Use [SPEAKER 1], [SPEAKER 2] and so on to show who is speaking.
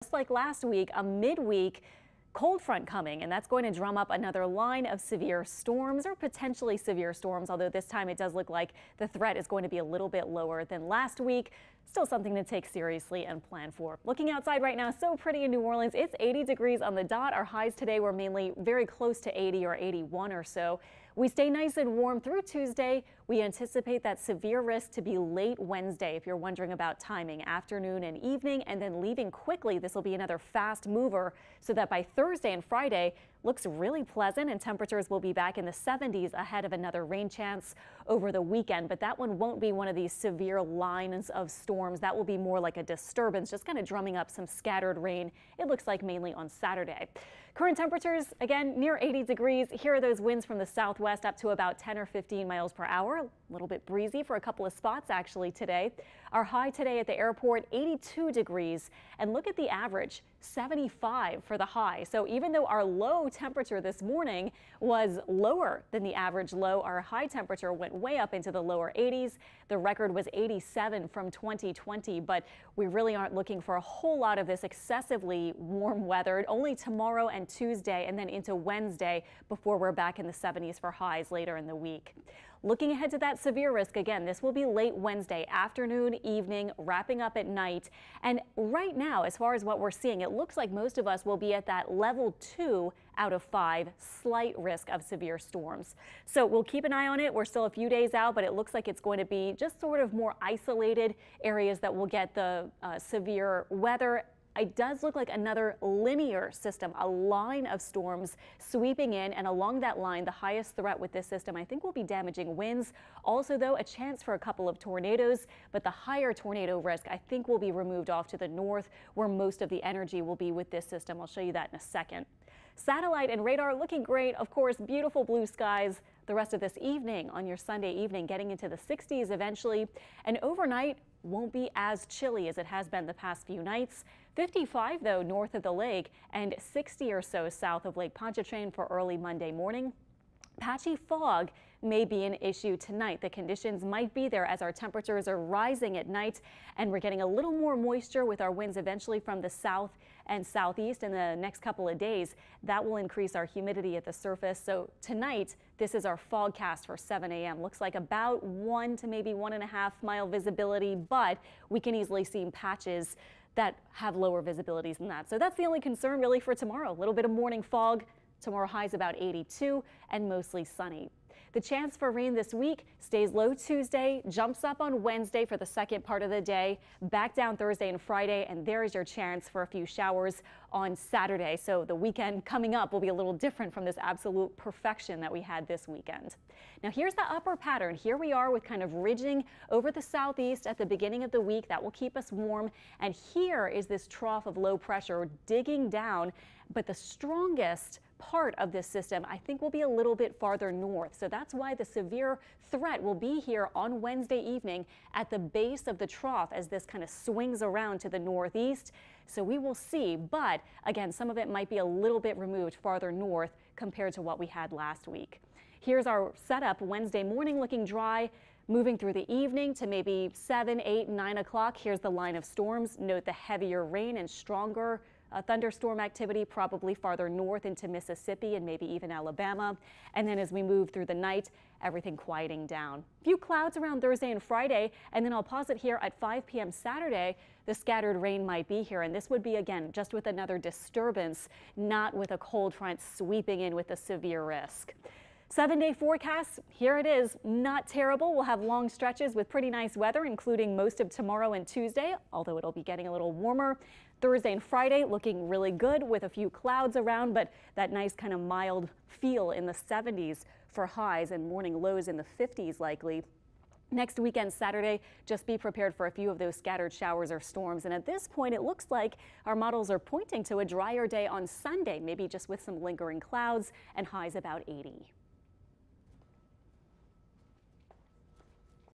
[SPEAKER 1] Just like last week, a midweek cold front coming, and that's going to drum up another line of severe storms or potentially severe storms, although this time it does look like the threat is going to be a little bit lower than last week. Still something to take seriously and plan for. Looking outside right now, so pretty in New Orleans. It's 80 degrees on the dot. Our highs today were mainly very close to 80 or 81 or so. We stay nice and warm through Tuesday. We anticipate that severe risk to be late Wednesday. If you're wondering about timing, afternoon and evening, and then leaving quickly. This will be another fast mover so that by Thursday and Friday, looks really pleasant and temperatures will be back in the 70s ahead of another rain chance over the weekend. But that one won't be one of these severe lines of storms. That will be more like a disturbance, just kind of drumming up some scattered rain. It looks like mainly on Saturday. Current temperatures, again, near 80 degrees. Here are those winds from the southwest up to about 10 or 15 miles per hour. A little bit breezy for a couple of spots actually today. Our high today at the airport, 82 degrees. And look at the average, 75 for the high. So even though our low temperature this morning was lower than the average low, our high temperature went way up into the lower 80s. The record was 87 from 2020, but we really aren't looking for a whole lot of this excessively warm weather. Only tomorrow and Tuesday and then into Wednesday before we're back in the 70s for highs later in the week. Looking ahead to that severe risk again, this will be late Wednesday afternoon, evening, wrapping up at night. And right now, as far as what we're seeing, it looks like most of us will be at that level 2 out of 5 slight risk of severe storms. So we'll keep an eye on it. We're still a few days out, but it looks like it's going to be just sort of more isolated areas that will get the severe weather. It does look like another linear system, a line of storms sweeping in, and along that line, the highest threat with this system, I think, will be damaging winds. Also, though, a chance for a couple of tornadoes, but the higher tornado risk, I think, will be removed off to the north, where most of the energy will be with this system. I'll show you that in a second. Satellite and radar looking great. Of course, beautiful blue skies the rest of this evening on your Sunday evening, getting into the 60s eventually. And overnight won't be as chilly as it has been the past few nights. 55, though, north of the lake and 60 or so south of Lake Pontchartrain for early Monday morning. Patchy fog may be an issue tonight. The conditions might be there as our temperatures are rising at night, and we're getting a little more moisture with our winds eventually from the south and southeast in the next couple of days. That will increase our humidity at the surface. So tonight, this is our fogcast for 7 a.m. Looks like about 1 to maybe 1.5 mile visibility, but we can easily see patches that have lower visibilities than that. So that's the only concern really for tomorrow. A little bit of morning fog. Tomorrow highs about 82 and mostly sunny. The chance for rain this week stays low Tuesday, jumps up on Wednesday for the second part of the day, back down Thursday and Friday, and there is your chance for a few showers on Saturday. So the weekend coming up will be a little different from this absolute perfection that we had this weekend. Now here's the upper pattern. Here we are with kind of ridging over the southeast at the beginning of the week. That will keep us warm. And here is this trough of low pressure digging down, but the strongest part of this system I think will be a little bit farther north. So that's why the severe threat will be here on Wednesday evening at the base of the trough as this kind of swings around to the northeast. So we will see, but again, some of it might be a little bit removed farther north compared to what we had last week. Here's our setup Wednesday morning, looking dry. Moving through the evening to maybe 7, 8, 9 o'clock. Here's the line of storms. Note the heavier rain and stronger thunderstorm activity probably farther north into Mississippi and maybe even Alabama. And then as we move through the night, everything quieting down. A few clouds around Thursday and Friday, and then I'll pause it here at 5 p.m. Saturday. The scattered rain might be here, and this would be again just with another disturbance, not with a cold front sweeping in with a severe risk. 7-day forecast, here it is. Not terrible. We'll have long stretches with pretty nice weather, including most of tomorrow and Tuesday, although it'll be getting a little warmer. Thursday and Friday looking really good with a few clouds around, but that nice kind of mild feel in the 70s for highs and morning lows in the 50s likely. Next weekend, Saturday, just be prepared for a few of those scattered showers or storms. And at this point, it looks like our models are pointing to a drier day on Sunday, maybe just with some lingering clouds and highs about 80.